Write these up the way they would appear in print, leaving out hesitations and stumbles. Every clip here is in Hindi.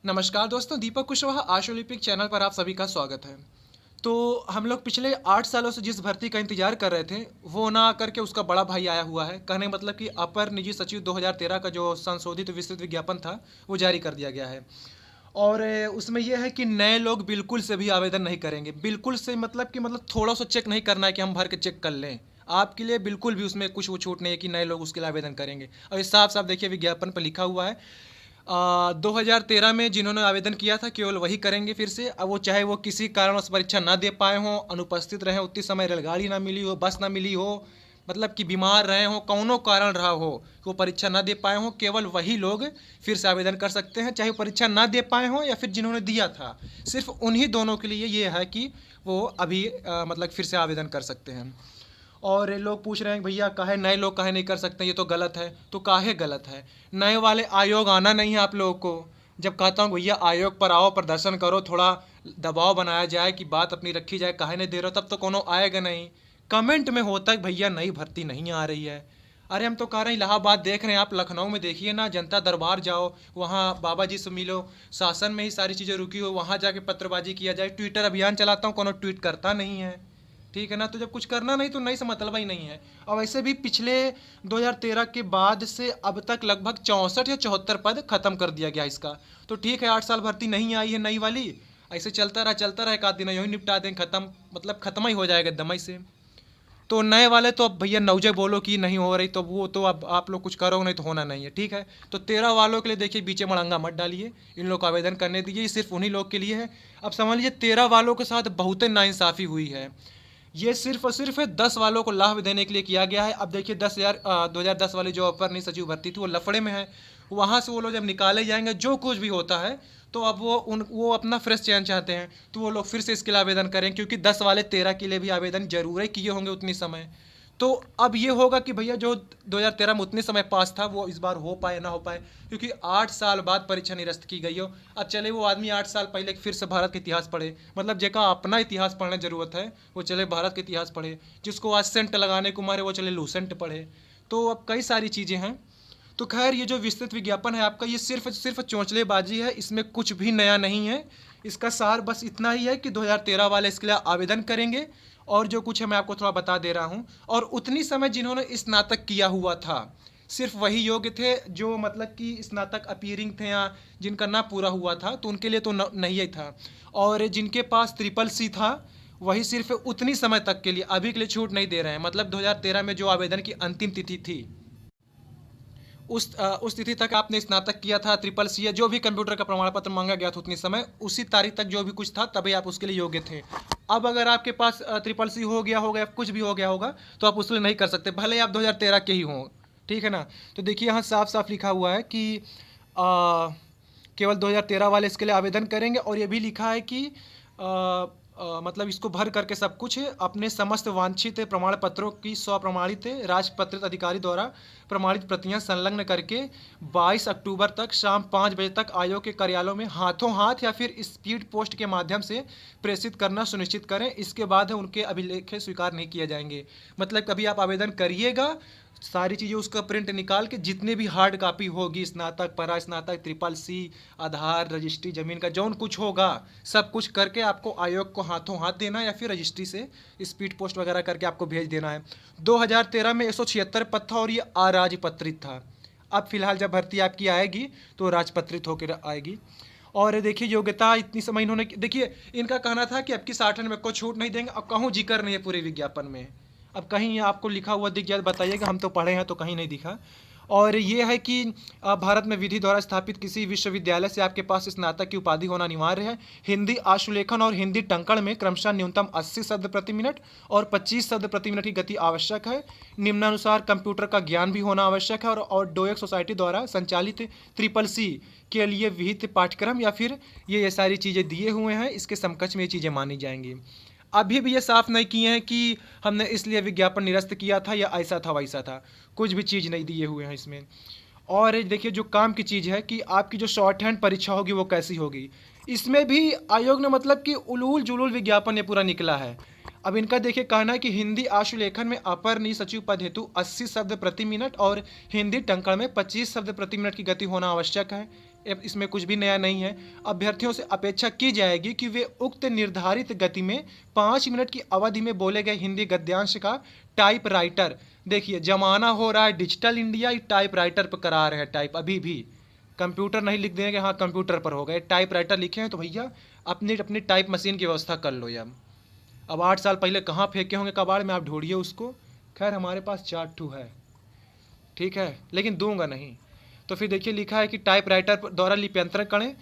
नमस्कार दोस्तों, दीपक कुशवाहा आशु ओलंपिक चैनल पर आप सभी का स्वागत है। तो हम लोग पिछले 8 सालों से जिस भर्ती का इंतजार कर रहे थे, वो ना आकर के उसका बड़ा भाई आया हुआ है। कहने का मतलब कि अपर निजी सचिव 2013 का जो संशोधित विस्तृत विज्ञापन था, वो जारी कर दिया गया है। और उसमें यह है कि नए लोग बिल्कुल से भी आवेदन नहीं करेंगे। बिल्कुल से मतलब थोड़ा सा चेक नहीं करना है कि हम भर के चेक कर लें। आपके लिए बिल्कुल भी उसमें कुछ वो छूट नहीं है कि नए लोग उसके लिए आवेदन करेंगे। और ये साफ साफ देखिए विज्ञापन पर लिखा हुआ है। 2013 में जिन्होंने आवेदन किया था केवल वही करेंगे फिर से। अब वो चाहे वो किसी कारणवश परीक्षा ना दे पाए हों, अनुपस्थित रहे उतनी समय, रेलगाड़ी ना मिली हो, बस ना मिली हो, मतलब कि बीमार रहे हों, कौनो कारण रहा हो कि वो परीक्षा ना दे पाए हों, केवल वही लोग फिर से आवेदन कर सकते हैं। चाहे वो परीक्षा ना दे पाए हों या फिर जिन्होंने दिया था, सिर्फ उन्हीं दोनों के लिए ये है कि वो अभी मतलब फिर से आवेदन कर सकते हैं। और ये लोग पूछ रहे हैं भैया काहे नए लोग काहे नहीं कर सकते, ये तो गलत है। तो काहे गलत है? नए वाले आयोग आना नहीं है आप लोगों को। जब कहता हूँ भैया आयोग पर आओ, प्रदर्शन करो, थोड़ा दबाव बनाया जाए कि बात अपनी रखी जाए, काहे नहीं दे रहे हो, तब तो कोनो आएगा नहीं। कमेंट में होता है भैया नई भर्ती नहीं आ रही है। अरे हम तो कह रहे हैं इलाहाबाद देख रहे हैं, आप लखनऊ में देखिए ना, जनता दरबार जाओ, वहाँ बाबा जी से मिलो, शासन में ही सारी चीज़ें रुकी हो, वहाँ जाके पत्रबाजी किया जाए। ट्विटर अभियान चलाता हूँ, कोनो ट्वीट करता नहीं है। ठीक है ना? तो जब कुछ करना नहीं तो नहीं से मतलब ही नहीं है। और वैसे भी पिछले 2013 के बाद से अब तक लगभग 64 या 74 पद खत्म कर दिया गया इसका। तो ठीक है, 8 साल भर्ती नहीं आई है नई वाली, ऐसे चलता रहा, एक आध दिन यूँ निपटा दें, खत्म, मतलब खत्म ही हो जाएगा दमई से। तो नए वाले तो अब भैया नौजे बोलो कि नहीं हो रही, तो वो तो अब आप लोग कुछ करोगे नहीं तो होना नहीं है। ठीक है, तो 13 वालों के लिए देखिए बीचे मड़ंगा मत डालिए, इन लोग को आवेदन करने दीजिए, ये सिर्फ उन्हीं लोग के लिए है। अब समझ लीजिए 13 वालों के साथ बहुत नाइंसाफ़ी हुई है। ये सिर्फ और सिर्फ 10 वालों को लाभ देने के लिए किया गया है। अब देखिए 2010 वाली जो अपर निजी सचिव भर्ती थी वो लफड़े में है। वहाँ से वो लोग जब निकाले जाएंगे, जो कुछ भी होता है, तो अब वो अपना फ्रेश चयन चाहते हैं, तो वो लोग फिर से इसके लिए आवेदन करें, क्योंकि 10 वाले 13 के लिए भी आवेदन जरूर ही किए होंगे उतनी समय। तो अब ये होगा कि भैया जो 2013 में उतने समय पास था वो इस बार हो पाए ना हो पाए, क्योंकि 8 साल बाद परीक्षा निरस्त की गई हो। अब चले वो आदमी 8 साल पहले फिर से भारत के इतिहास पढ़े, मतलब जेका अपना इतिहास पढ़ने ज़रूरत है वो चले भारत के इतिहास पढ़े, जिसको आज सेंट लगाने को मारे वो चले लूसेंट पढ़े। तो अब कई सारी चीज़ें हैं। तो खैर ये जो विस्तृत विज्ञापन है आपका, ये सिर्फ सिर्फ चौंचलेबाजी है, इसमें कुछ भी नया नहीं है। इसका सार बस इतना ही है कि 2013 वाले इसके लिए आवेदन करेंगे, और जो कुछ है मैं आपको थोड़ा बता दे रहा हूँ। और उतनी समय जिन्होंने स्नातक किया हुआ था, सिर्फ वही योग्य थे, जो मतलब कि स्नातक अपीयरिंग थे या जिनका ना पूरा हुआ था, तो उनके लिए तो नहीं ही था। और जिनके पास ट्रिपल सी था, वही सिर्फ उतनी समय तक के लिए, अभी के लिए छूट नहीं दे रहे हैं। मतलब 2013 में जो आवेदन की अंतिम तिथि थी, उस तिथि तक आपने स्नातक किया था, ट्रिपल सी या जो भी कंप्यूटर का प्रमाण पत्र मांगा गया था उतनी समय, उसी तारीख तक जो भी कुछ था तभी आप उसके लिए योग्य थे। अब अगर आपके पास ट्रिपल सी हो गया होगा या कुछ भी हो गया होगा, तो आप उसके लिए नहीं कर सकते, भले ही आप 2013 के ही हों। ठीक है ना? तो देखिए यहाँ साफ साफ लिखा हुआ है कि केवल 2013 वाले इसके लिए आवेदन करेंगे, और ये भी लिखा है कि मतलब इसको भर करके सब कुछ अपने समस्त वांछित प्रमाण पत्रों की स्वप्रमाणित राजपत्रित अधिकारी द्वारा प्रमाणित प्रतियां संलग्न करके 22 अक्टूबर तक शाम 5 बजे तक आयोग के कार्यालयों में हाथों हाथ या फिर स्पीड पोस्ट के माध्यम से प्रेषित करना सुनिश्चित करें। इसके बाद उनके अभिलेख स्वीकार नहीं किए जाएंगे। मतलब कभी आप आवेदन करिएगा, सारी चीज़ें उसका प्रिंट निकाल के, जितने भी हार्ड कॉपी होगी, स्नातक, परा स्नातक, ट्रिपल सी, आधार, रजिस्ट्री, ज़मीन का जौन कुछ होगा, सब कुछ करके आपको आयोग को हाथों हाथ देना है, या फिर रजिस्ट्री से स्पीड पोस्ट वगैरह करके आपको भेज देना है। 2013 में 176 पद था और ये अराजपत्रित था। अब फिलहाल जब भर्ती आपकी आएगी तो राजपत्रित होकर आएगी। और देखिए योग्यता इतनी समय इन्होंने, देखिए इनका कहना था कि अब की 60 में कोई छूट नहीं देंगे, अब कहूँ जिक्र नहीं है पूरे विज्ञापन में। अब कहीं आपको लिखा हुआ दिख जाए बताइएगा, हम तो पढ़े हैं तो कहीं नहीं दिखा। और ये है कि भारत में विधि द्वारा स्थापित किसी विश्वविद्यालय से आपके पास स्नातक की उपाधि होना अनिवार्य है। हिंदी आशुलेखन और हिंदी टंकण में क्रमशः न्यूनतम 80 शब्द प्रति मिनट और 25 शब्द प्रति मिनट की गति आवश्यक है। निम्नानुसार कंप्यूटर का ज्ञान भी होना आवश्यक है, और डोएक सोसाइटी द्वारा संचालित ट्रिपल सी के लिए विहित पाठ्यक्रम या फिर ये सारी चीज़ें दिए हुए हैं, इसके समकक्ष में ये चीज़ें मानी जाएंगी। अभी भी ये साफ नहीं किए हैं कि हमने इसलिए विज्ञापन निरस्त किया था या ऐसा था वैसा था, कुछ भी चीज़ नहीं दिए हुए हैं इसमें। और देखिए जो काम की चीज़ है कि आपकी जो शॉर्ट हैंड परीक्षा होगी वो कैसी होगी, इसमें भी आयोग ने मतलब कि उलूल जुलूल विज्ञापन ये पूरा निकला है। अब इनका देखिए कहना है कि हिंदी आशुलेखन में अपर निजी सचिव पद हेतु 80 शब्द प्रति मिनट और हिंदी टंकण में 25 शब्द प्रति मिनट की गति होना आवश्यक है। इसमें कुछ भी नया नहीं है। अभ्यर्थियों से अपेक्षा की जाएगी कि वे उक्त निर्धारित गति में 5 मिनट की अवधि में बोले गए हिंदी गद्यांश का टाइप राइटर, देखिए ज़माना हो रहा है डिजिटल इंडिया, टाइप राइटर पर करा रहे हैं टाइप, अभी भी कंप्यूटर नहीं लिख देंगे, हाँ कंप्यूटर पर हो गए, टाइप राइटर लिखे हैं तो भैया अपनी अपनी टाइप मशीन की व्यवस्था कर लो। अब 8 साल पहले कहाँ फेंके होंगे कबाड़ में, आप ढूंढिए उसको। खैर हमारे पास 4 है, ठीक है, लेकिन दूंगा नहीं। तो फिर देखिए लिखा है कि टाइप राइटर द्वारा लिप्यंतरण करें,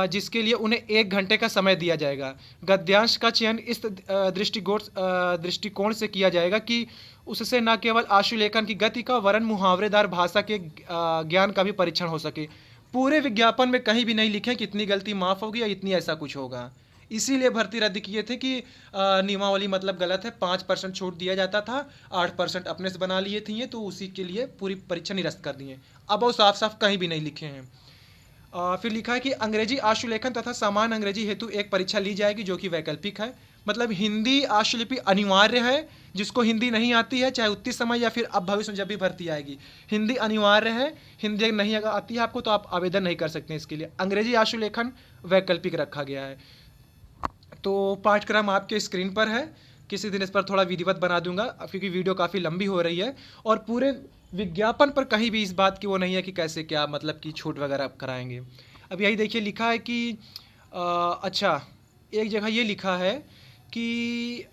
जिसके लिए उन्हें 1 घंटे का समय दिया जाएगा। गद्यांश का चयन इस दृष्टिकोण से किया जाएगा कि उससे न केवल आशुलेखन की गति का वरन मुहावरेदार भाषा के ज्ञान का भी परीक्षण हो सके। पूरे विज्ञापन में कहीं भी नहीं लिखे कि इतनी गलती माफ़ होगी या इतनी ऐसा कुछ होगा। इसीलिए भर्ती रद्द किए थे कि नियमावली मतलब गलत है, 5% छूट दिया जाता था, 8% अपने से बना लिए थे ये, तो उसी के लिए पूरी परीक्षा निरस्त कर दिए। अब वो साफ साफ कहीं भी नहीं लिखे हैं। फिर लिखा है कि अंग्रेजी आशुलेखन तथा सामान्य अंग्रेजी हेतु एक परीक्षा ली जाएगी जो कि वैकल्पिक है। मतलब हिंदी आशुलिपि अनिवार्य है, जिसको हिंदी नहीं आती है चाहे उतनी समय या फिर अब भविष्य में जब भी भर्ती आएगी, हिंदी अनिवार्य है। हिंदी नहीं अगर आती है आपको तो आप आवेदन नहीं कर सकते इसके लिए। अंग्रेजी आशुलेखन वैकल्पिक रखा गया है। तो पाठ्यक्रम आपके स्क्रीन पर है, किसी दिन इस पर थोड़ा विधिवत बना दूंगा क्योंकि वीडियो काफ़ी लंबी हो रही है, और पूरे विज्ञापन पर कहीं भी इस बात की वो नहीं है कि कैसे क्या मतलब कि छूट वगैरह कराएंगे। अब यही देखिए लिखा है कि अच्छा एक जगह ये लिखा है कि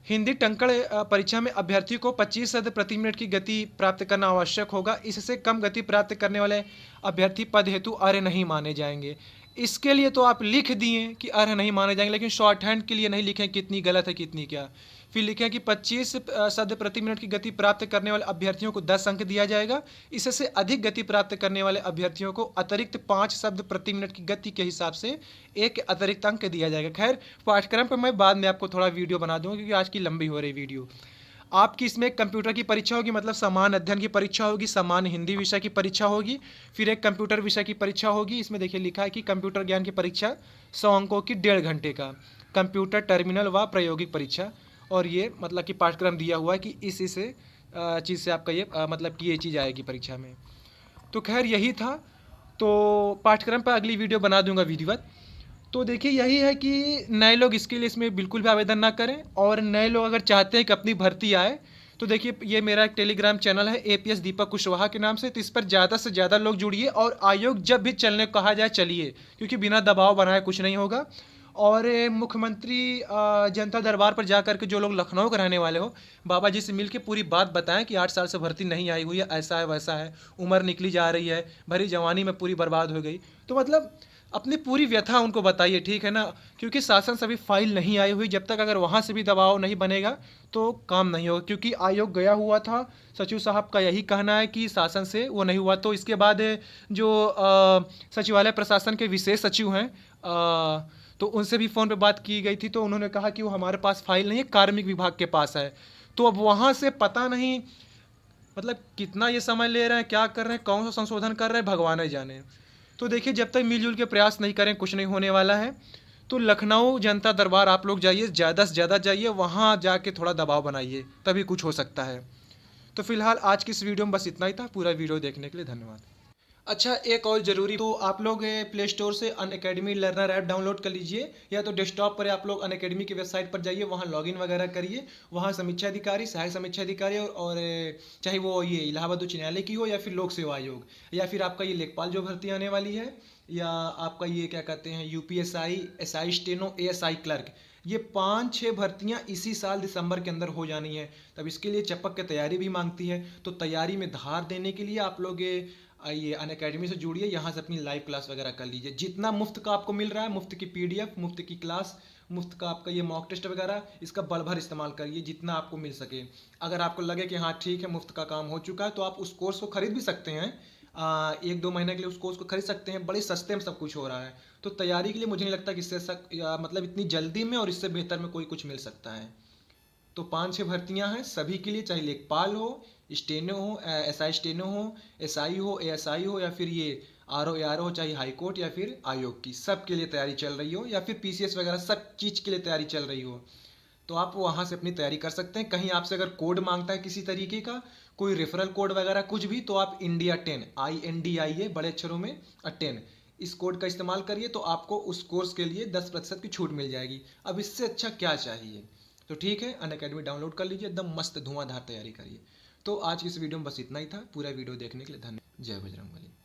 हिंदी टंकण परीक्षा में अभ्यर्थी को 25 शब्द प्रति मिनट की गति प्राप्त करना आवश्यक होगा। इससे कम गति प्राप्त करने वाले अभ्यर्थी पद हेतु अर्ह नहीं माने जाएंगे। इसके लिए तो आप लिख दिए कि अर्ह नहीं माने जाएंगे, लेकिन शॉर्ट हैंड के लिए नहीं लिखें कितनी गलत है कितनी क्या। फिर लिखें कि 25 शब्द प्रति मिनट की गति प्राप्त करने वाले अभ्यर्थियों को 10 अंक दिया जाएगा। इससे अधिक गति प्राप्त करने वाले अभ्यर्थियों को अतिरिक्त 5 शब्द प्रति मिनट की गति के हिसाब से एक अतिरिक्त अंक दिया जाएगा। खैर पाठ्यक्रम पर मैं बाद में आपको थोड़ा वीडियो बना दूंगा क्योंकि आज की लंबी हो रही वीडियो। आपकी इसमें कंप्यूटर की परीक्षा होगी, मतलब समान अध्ययन की परीक्षा होगी, समान हिंदी विषय की परीक्षा होगी, फिर एक कंप्यूटर विषय की परीक्षा होगी। इसमें देखिए लिखा है कि कंप्यूटर ज्ञान की परीक्षा 100 अंकों की 1.5 घंटे का कंप्यूटर टर्मिनल व प्रायोगिक परीक्षा, और ये मतलब कि पाठ्यक्रम दिया हुआ है कि इसी से चीज़ से आपका ये मतलब कि ये चीज़ आएगी परीक्षा में। तो खैर यही था, तो पाठ्यक्रम पर अगली वीडियो बना दूंगा विधिवत। तो देखिए यही है कि नए लोग इसके लिए इसमें बिल्कुल भी आवेदन ना करें, और नए लोग अगर चाहते हैं कि अपनी भर्ती आए तो देखिए ये मेरा एक टेलीग्राम चैनल है APS दीपक कुशवाहा के नाम से, तो इस पर ज़्यादा से ज़्यादा लोग जुड़िए, और आयोग जब भी चलने को कहा जाए चलिए, क्योंकि बिना दबाव बनाए कुछ नहीं होगा। और मुख्यमंत्री जनता दरबार पर जा करके जो लोग लखनऊ के रहने वाले हो, बाबा जी से मिल के पूरी बात बताएं कि 8 साल से भर्ती नहीं आई हुई है, ऐसा है वैसा है, उम्र निकली जा रही है, भरी जवानी में पूरी बर्बाद हो गई। तो मतलब अपनी पूरी व्यथा उनको बताइए, ठीक है ना, क्योंकि शासन से अभी फाइल नहीं आई हुई, जब तक अगर वहाँ से भी दबाव नहीं बनेगा तो काम नहीं होगा। क्योंकि आयोग गया हुआ था, सचिव साहब का यही कहना है कि शासन से वो नहीं हुआ। तो इसके बाद जो सचिवालय प्रशासन के विशेष सचिव हैं, तो उनसे भी फ़ोन पे बात की गई थी, तो उन्होंने कहा कि वो हमारे पास फाइल नहीं है, कार्मिक विभाग के पास है। तो अब वहाँ से पता नहीं मतलब कितना ये समय ले रहे हैं, क्या कर रहे हैं, कौन सा संशोधन कर रहे हैं, भगवान ही जाने। तो देखिए जब तक मिलजुल के प्रयास नहीं करें कुछ नहीं होने वाला है। तो लखनऊ जनता दरबार आप लोग जाइए, ज़्यादा से ज़्यादा जाइए, वहाँ जाके थोड़ा दबाव बनाइए, तभी कुछ हो सकता है। तो फिलहाल आज की इस वीडियो में बस इतना ही था। पूरा वीडियो देखने के लिए धन्यवाद। अच्छा एक और ज़रूरी, तो आप लोग प्ले स्टोर से अनअकैडमी लर्नर ऐप डाउनलोड कर लीजिए, या तो डेस्कटॉप पर आप लोग अनअकैडमी की वेबसाइट पर जाइए, वहाँ लॉगिन वगैरह करिए। वहाँ समीक्षा अधिकारी, सहायक समीक्षा अधिकारी और चाहे वो ये इलाहाबाद उच्च न्यायालय की हो या फिर लोक सेवा आयोग, या फिर आपका ये लेखपाल जो भर्ती आने वाली है, या आपका ये क्या कहते हैं UPSI, SI steno, ASI clerk, ये 5-6 भर्तियां इसी साल दिसंबर के अंदर हो जानी है। तब इसके लिए चपक के तैयारी भी मांगती है, तो तैयारी में धार देने के लिए आप लोग ये अनअकैडमी से जुड़िए, यहाँ से अपनी लाइव क्लास वगैरह कर लीजिए। जितना मुफ्त का आपको मिल रहा है, मुफ्त की PDF, मुफ्त की क्लास, मुफ्त का आपका ये मॉक टेस्ट वगैरह, इसका बल भर इस्तेमाल करिए जितना आपको मिल सके। अगर आपको लगे कि हाँ ठीक है मुफ्त का काम हो चुका है, तो आप उस कोर्स को खरीद भी सकते हैं, 1-2 महीने के लिए उस कोर्स को खरीद सकते हैं, बड़े सस्ते में सब कुछ हो रहा है। तो तैयारी के लिए मुझे नहीं लगता कि इससे मतलब इतनी जल्दी में और इससे बेहतर में कोई कुछ मिल सकता है। तो 5-6 भर्तियां हैं सभी के लिए, चाहे लेखपाल हो, स्टेनो हो, SI स्टेनो हो, SI हो, ASI हो, या फिर ये RO AR हो, चाहे हाई कोर्ट या फिर आयोग की, सब के लिए तैयारी चल रही हो, या फिर PCS वगैरह सब चीज़ के लिए तैयारी चल रही हो। तो आप वहाँ से अपनी तैयारी कर सकते हैं। कहीं आपसे अगर कोड मांगता है किसी तरीके का, कोई रेफरल कोड वगैरह कुछ भी, तो आप इंडिया 10 INDIA बड़े अक्षरों में 10 इस कोड का इस्तेमाल करिए, तो आपको उस कोर्स के लिए 10% की छूट मिल जाएगी। अब इससे अच्छा क्या चाहिए। तो ठीक है, अनअकैडमी डाउनलोड कर लीजिए, एकदम मस्त धुआंधार तैयारी करिए। तो आज की इस वीडियो में बस इतना ही था। पूरा वीडियो देखने के लिए धन्यवाद। जय बजरंगबली।